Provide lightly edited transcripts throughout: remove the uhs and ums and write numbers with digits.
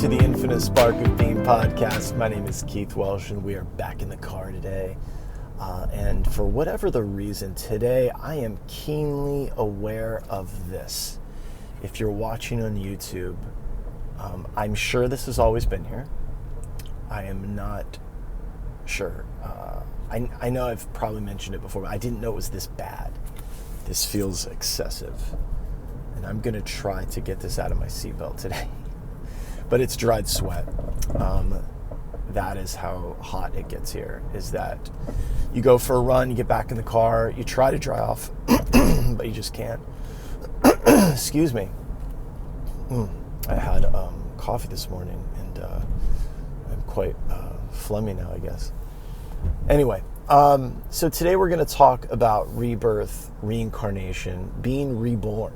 to the Infinite Spark of Being podcast. My name is Keith Welsh, and we are back in the car today. And for whatever the reason, today I am keenly aware of this. If you're watching on YouTube, I'm sure this has always been here. I am not sure. I know I've probably mentioned it before, but I didn't know it was this bad. This feels excessive. And I'm going to try to get this out of my seatbelt today. But it's dried sweat. That is how hot it gets here, is that you go for a run, you get back in the car, you try to dry off, but you just can't. Excuse me. I had coffee this morning, and I'm quite phlegmy now, I guess. Anyway, so today we're going to talk about rebirth, reincarnation, being reborn.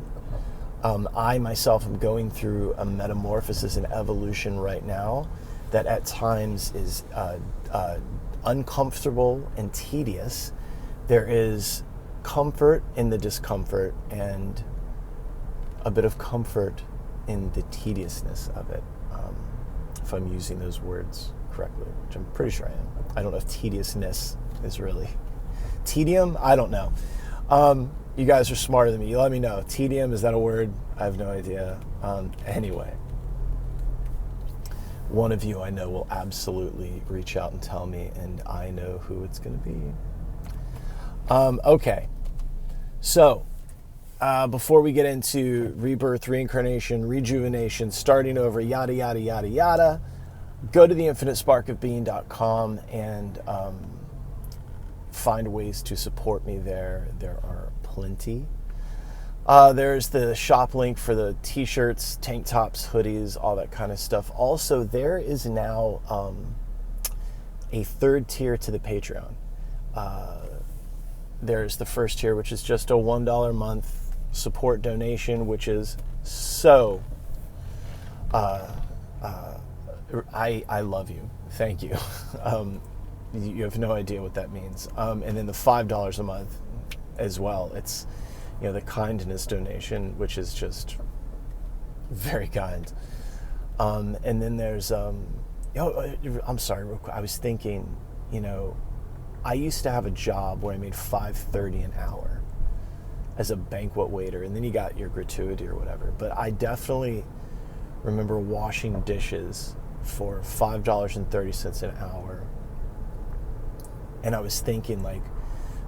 I myself am going through a metamorphosis and evolution right now that at times is uncomfortable and tedious. There is comfort in the discomfort and a bit of comfort in the tediousness of it, if I'm using those words correctly, which I'm pretty sure I am. I don't know if tediousness is really tedium. I don't know. You guys are smarter than me. You let me know. Tedium, is that a word? I have no idea. Anyway, one of you I know will absolutely reach out and tell me, and I know who it's going to be. Okay. So, before we get into rebirth, reincarnation, rejuvenation, starting over, yada, yada, yada, yada, go to theinfinitesparkofbeing.com and find ways to support me there. There are plenty. There's the shop link for the t-shirts, tank tops, hoodies, all that kind of stuff. Also, there is now a third tier to the Patreon. There's the first tier, which is just a $1 a month support donation, which is so I love you. Thank you. You have no idea what that means. And then the $5 a month as well. It's, the kindness donation, which is just very kind. And then there's, I'm sorry, real quick. I was thinking, I used to have a job where I made $5.30 an hour as a banquet waiter, and then you got your gratuity or whatever. But I definitely remember washing dishes for $5.30 an hour. And I was thinking, like,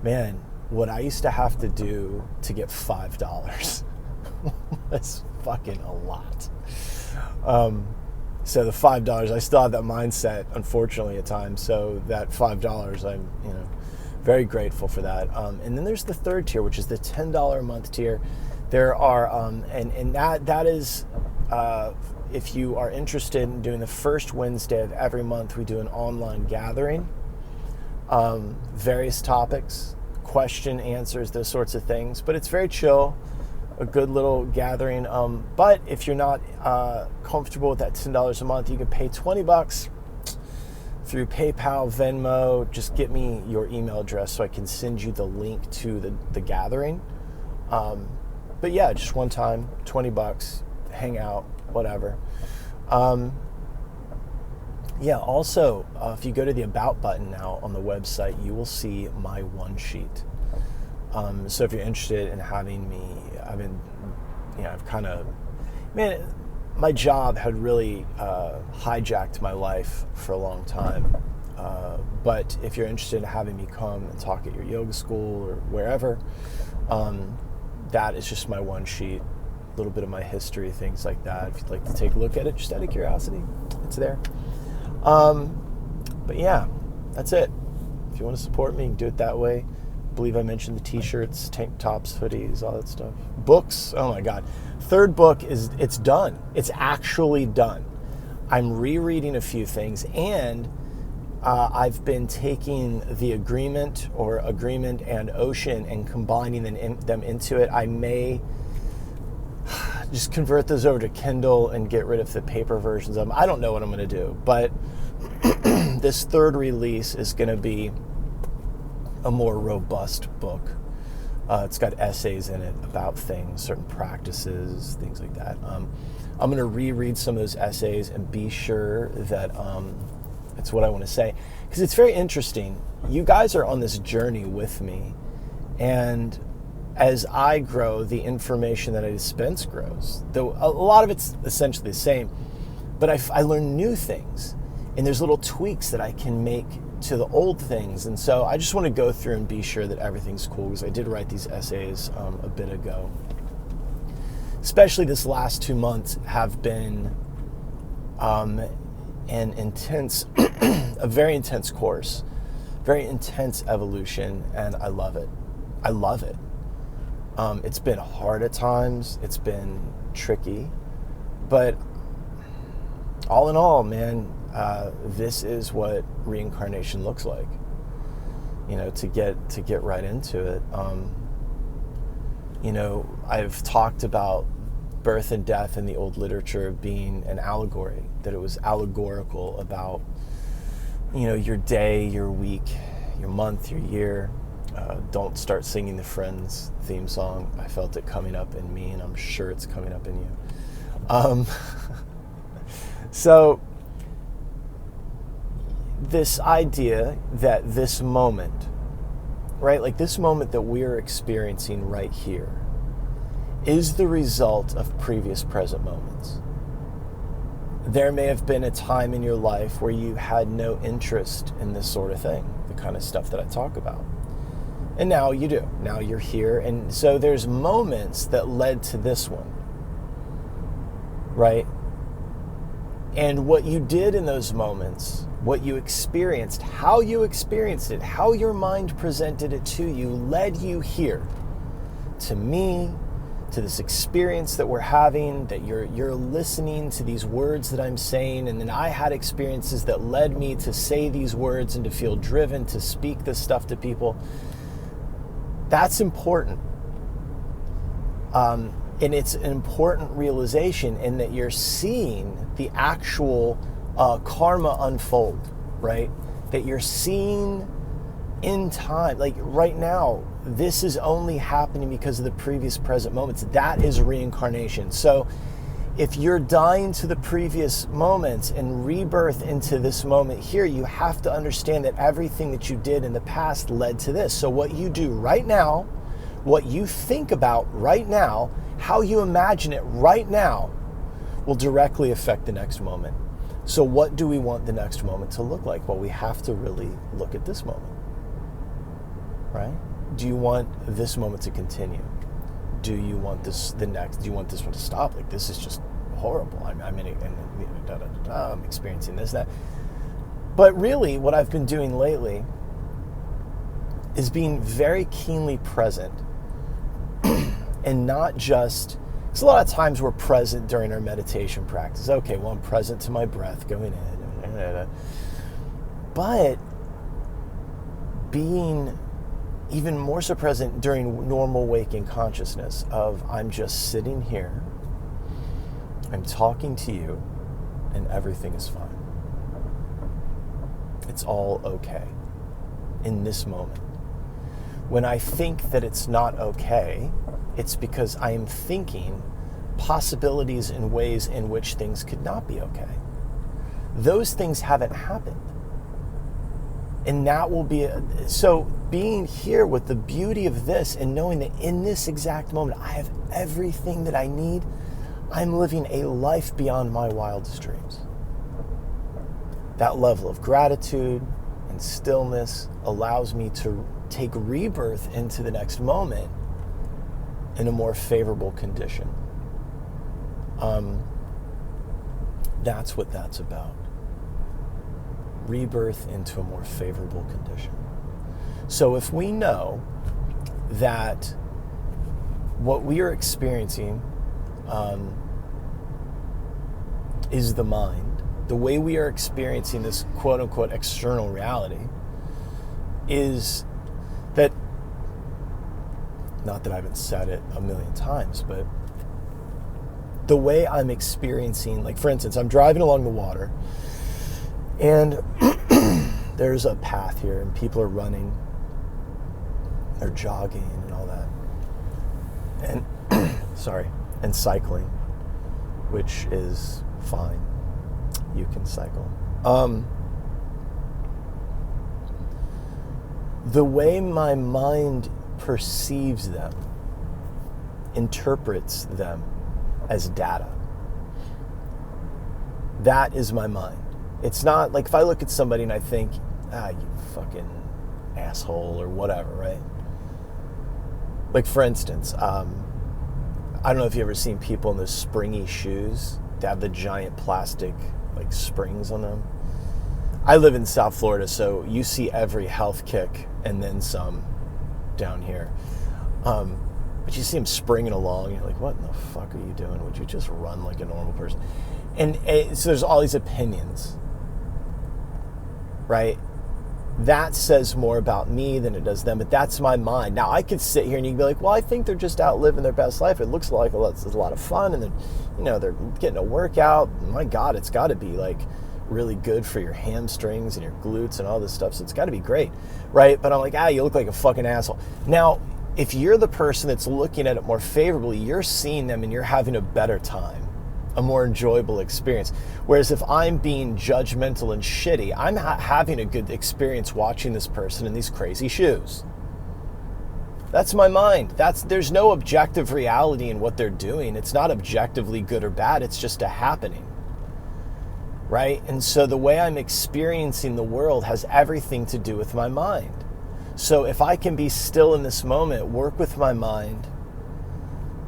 man, what I used to have to do to get $5 was fucking a lot. So the $5, I still have that mindset, unfortunately, at times. So that $5, I'm, very grateful for that. And then there's the third tier, which is the $10 a month tier. There are, and that is, if you are interested in doing the first Wednesday of every month, we do an online gathering. Various topics, question, answers, those sorts of things. But it's very chill, a good little gathering. But if you're not comfortable with that $10 a month, you can pay $20 through PayPal, Venmo. Just get me your email address so I can send you the link to the gathering. But yeah, just one time, $20, hang out, whatever. Yeah, also, if you go to the About button now on the website, you will see my one sheet. So if you're interested in having me, my job had really hijacked my life for a long time. But if you're interested in having me come and talk at your yoga school or wherever, that is just my one sheet, a little bit of my history, things like that. If you'd like to take a look at it, just out of curiosity, it's there. But yeah, that's it. If you want to support me, you can do it that way. I believe I mentioned the t-shirts, tank tops, hoodies, all that stuff. Books, oh my God. Third book it's done. It's actually done. I'm rereading a few things, and I've been taking the agreement and ocean and combining them into it. I may just convert those over to Kindle and get rid of the paper versions of them. I don't know what I'm going to do, but this third release is going to be a more robust book. It's got essays in it about things, certain practices, things like that. I'm going to reread some of those essays and be sure that it's what I want to say. Because it's very interesting. You guys are on this journey with me. And as I grow, the information that I dispense grows. Though a lot of it's essentially the same. But I learn new things. And there's little tweaks that I can make to the old things. And so I just want to go through and be sure that everything's cool, because I did write these essays a bit ago. Especially this last 2 months have been an intense, a very intense course, very intense evolution, and I love it. I love it. It's been hard at times. It's been tricky, but all in all, man, this is what reincarnation looks like. You know, to get right into it. You know, I've talked about birth and death in the old literature being an allegory, that it was allegorical about, you know, your day, your week, your month, your year. Don't start singing the Friends theme song. I felt it coming up in me, and I'm sure it's coming up in you. So this idea that this moment, right, like this moment that we're experiencing right here, is the result of previous present moments. There may have been a time in your life where you had no interest in this sort of thing, the kind of stuff that I talk about. And now you do. Now you're here. And so there's moments that led to this one, right? And what you did in those moments, what you experienced, how you experienced it, how your mind presented it to you, led you here, to me, to this experience that we're having, that you're listening to these words that I'm saying. And then I had experiences that led me to say these words and to feel driven to speak this stuff to people. That's important. And it's an important realization in that you're seeing the actual karma unfold, right? That you're seeing in time. Like right now, this is only happening because of the previous present moments. That is reincarnation. So if you're dying to the previous moments and rebirth into this moment here, you have to understand that everything that you did in the past led to this. So what you do right now, what you think about right now, how you imagine it right now will directly affect the next moment. So what do we want the next moment to look like? Well, we have to really look at this moment, right? Do you want this moment to continue? Do you want do you want this one to stop? Like, this is just horrible. I'm experiencing this, that. But really, what I've been doing lately is being very keenly present and not just, because a lot of times we're present during our meditation practice. Okay, well, I'm present to my breath going in. But being even more so present during normal waking consciousness of I'm just sitting here, I'm talking to you, and everything is fine. It's all okay in this moment. When I think that it's not okay, it's because I am thinking possibilities and ways in which things could not be okay. Those things haven't happened. And that will be, so being here with the beauty of this and knowing that in this exact moment, I have everything that I need. I'm living a life beyond my wildest dreams. That level of gratitude and stillness allows me to take rebirth into the next moment in a more favorable condition. That's what that's about. Rebirth into a more favorable condition. So if we know that what we are experiencing is the mind, the way we are experiencing this quote-unquote external reality is that, not that I haven't said it a million times, but the way I'm experiencing, like for instance, I'm driving along the water and there's a path here and people are running, they're jogging and all that, and and cycling. which is fine. You can cycle. The way my mind perceives them, interprets them as data, that is my mind. It's not like if I look at somebody and I think, you fucking asshole or whatever, right? Like for instance, I don't know if you've ever seen people in those springy shoes. They have the giant plastic like springs on them. I live in South Florida, so you see every health kick and then some down here. But you see them springing along, you're like, what in the fuck are you doing? Would you just run like a normal person? And so there's all these opinions, right? That says more about me than it does them, but that's my mind. Now, I could sit here and you can be like, well, I think they're just out living their best life. It looks like it's a lot of fun, and then, they're getting a workout. My God, it's got to be like really good for your hamstrings and your glutes and all this stuff, so it's got to be great, right? But I'm like, you look like a fucking asshole. Now, if you're the person that's looking at it more favorably, you're seeing them and you're having a better time, a more enjoyable experience. Whereas if I'm being judgmental and shitty, I'm not having a good experience watching this person in these crazy shoes. That's my mind. There's no objective reality in what they're doing. It's not objectively good or bad. It's just a happening, right? And so the way I'm experiencing the world has everything to do with my mind. So if I can be still in this moment, work with my mind,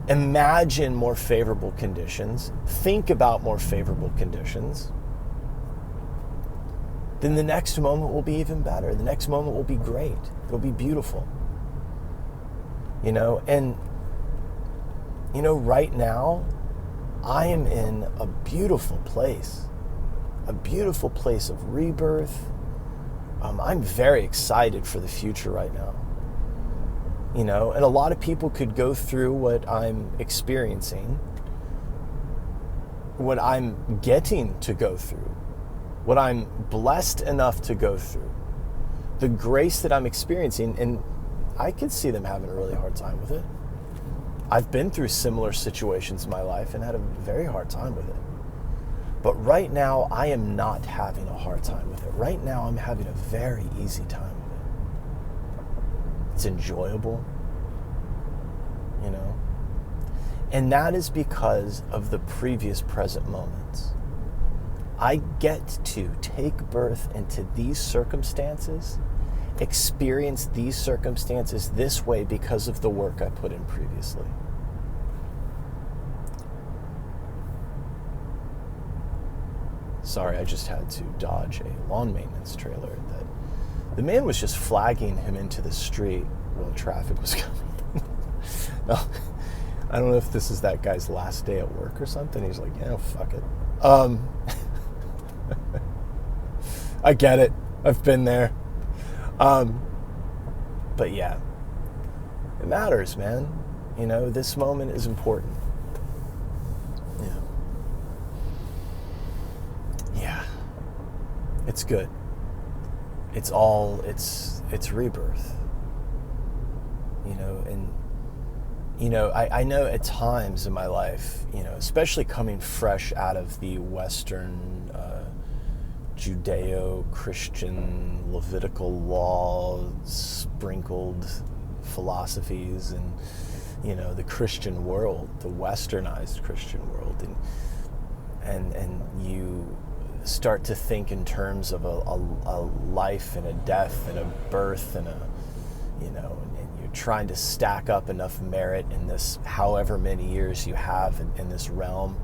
imagine more favorable conditions, think about more favorable conditions, then the next moment will be even better. The next moment will be great. It'll be beautiful. And right now, I am in a beautiful place of rebirth. I'm very excited for the future right now. And a lot of people could go through what I'm experiencing, what I'm getting to go through, what I'm blessed enough to go through, the grace that I'm experiencing, and I could see them having a really hard time with it. I've been through similar situations in my life and had a very hard time with it. But right now, I am not having a hard time with it. Right now, I'm having a very easy time with it. It's enjoyable, And that is because of the previous present moments. I get to take birth into these circumstances, experience these circumstances this way because of the work I put in previously. Sorry, I just had to dodge a lawn maintenance trailer that the man was just flagging him into the street while traffic was coming. No, I don't know if this is that guy's last day at work or something. He's like, fuck it. I get it. I've been there. But yeah, it matters, man. This moment is important. Yeah, it's good. It's rebirth, and I know at times in my life, especially coming fresh out of the Western Judeo-Christian Levitical law sprinkled philosophies and, the Christian world, the westernized Christian world, and you start to think in terms of a life and a death and a birth and and you're trying to stack up enough merit in this however many years you have in this realm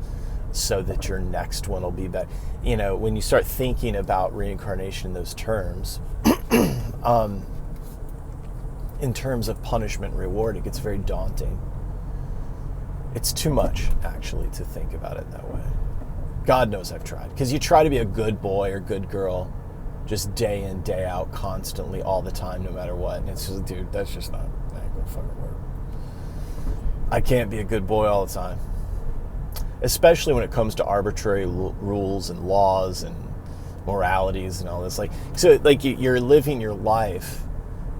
so that your next one will be better. When you start thinking about reincarnation in those terms, in terms of punishment and reward, it gets very daunting. It's too much, actually, to think about it that way. God knows I've tried. Because you try to be a good boy or good girl just day in, day out, constantly, all the time, no matter what. And it's just, dude, that's just not gonna fucking work. I can't be a good boy all the time. Especially when it comes to arbitrary rules and laws and moralities and all this. You're living your life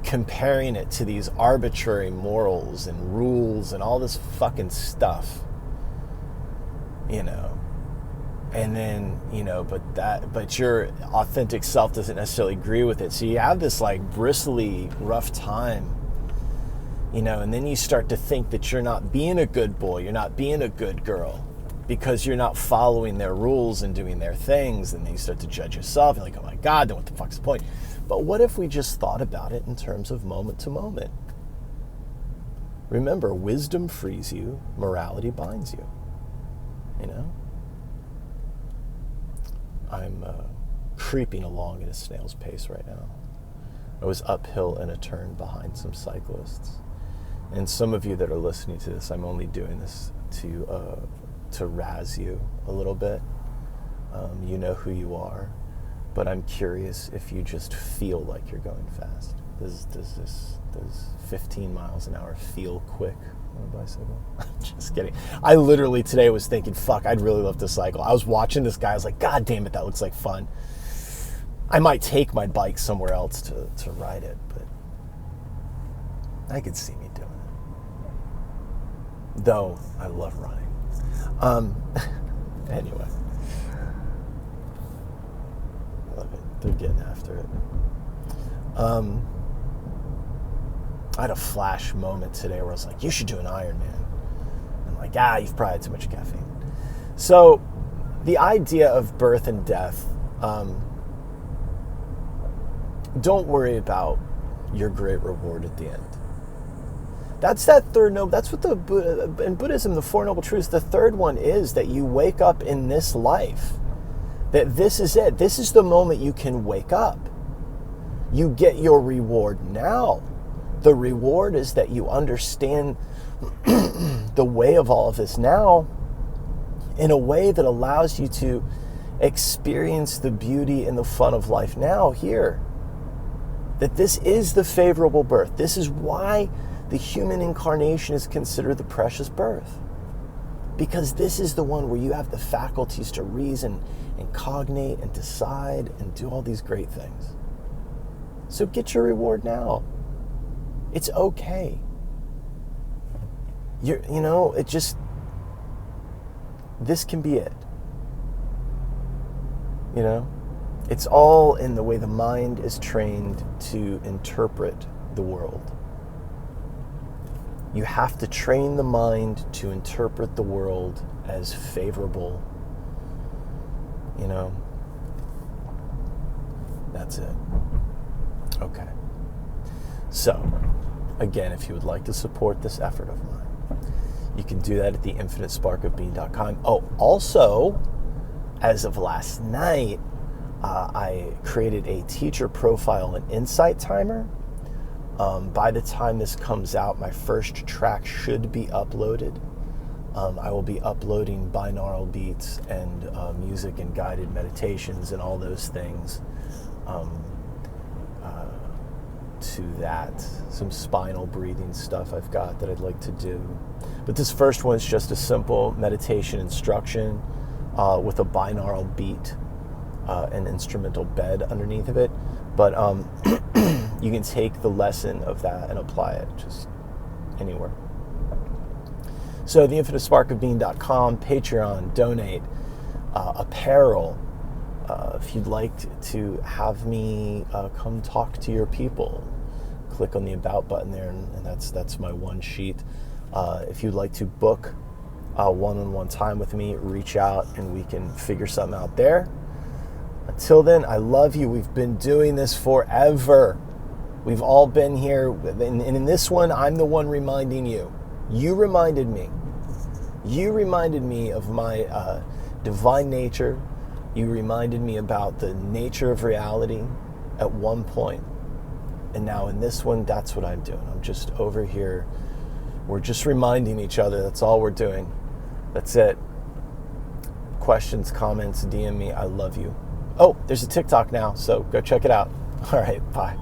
comparing it to these arbitrary morals and rules and all this fucking stuff. you know, and then, you know, but your authentic self doesn't necessarily agree with it. So you have this like bristly, rough time, you know, and then you start to think that you're not being a good boy, you're not being a good girl, because you're not following their rules and doing their things, and then you start to judge yourself. You're like, oh my God, then what the fuck's the point? But what if we just thought about it in terms of moment to moment? Remember, wisdom frees you, morality binds you, you know? I'm creeping along at a snail's pace right now. I was uphill in a turn behind some cyclists. And some of you that are listening to this, I'm only doing this to razz you a little bit. You know who you are, but I'm curious if you just feel like you're going fast. Does 15 miles an hour feel quick on a bicycle? I'm just kidding. I literally today was thinking, fuck, I'd really love to cycle. I was watching this guy, I was like, God damn it, that looks like fun. I might take my bike somewhere else to ride it, but I could see me doing it. Though I love running. Anyway. I love it. They're getting after it. I had a flash moment today where I was like, you should do an Ironman. I'm like, you've probably had too much caffeine. So the idea of birth and death, don't worry about your great reward at the end. That's that third noble. That's what in Buddhism, the Four Noble Truths, the third one is that you wake up in this life. That this is it. This is the moment you can wake up. You get your reward now. The reward is that you understand the way of all of this now in a way that allows you to experience the beauty and the fun of life now, here. That this is the favorable birth. This is why the human incarnation is considered the precious birth. Because this is the one where you have the faculties to reason and cognate and decide and do all these great things. So get your reward now. It's okay. This can be it. You know? It's all in the way the mind is trained to interpret the world. You have to train the mind to interpret the world as favorable. You know? That's it. Okay. So, again, if you would like to support this effort of mine, you can do that at theinfinitesparkofbeing.com. Oh, also, as of last night, I created a teacher profile and insight timer. By the time this comes out, my first track should be uploaded. I will be uploading binaural beats and music and guided meditations and all those things to that. Some spinal breathing stuff I've got that I'd like to do. But this first one's just a simple meditation instruction with a binaural beat, an instrumental bed underneath of it. But you can take the lesson of that and apply it just anywhere. So theinfinitesparkofbeing.com, Patreon, donate, apparel. If you'd like to have me come talk to your people, click on the About button there, and that's my one sheet. If you'd like to book one-on-one time with me, reach out and we can figure something out there. Until then, I love you. We've been doing this forever. We've all been here. And in this one, I'm the one reminding you. You reminded me. You reminded me of my divine nature. You reminded me about the nature of reality at one point. And now in this one, that's what I'm doing. I'm just over here. We're just reminding each other. That's all we're doing. That's it. Questions, comments, DM me. I love you. Oh, there's a TikTok now, so go check it out. All right, bye.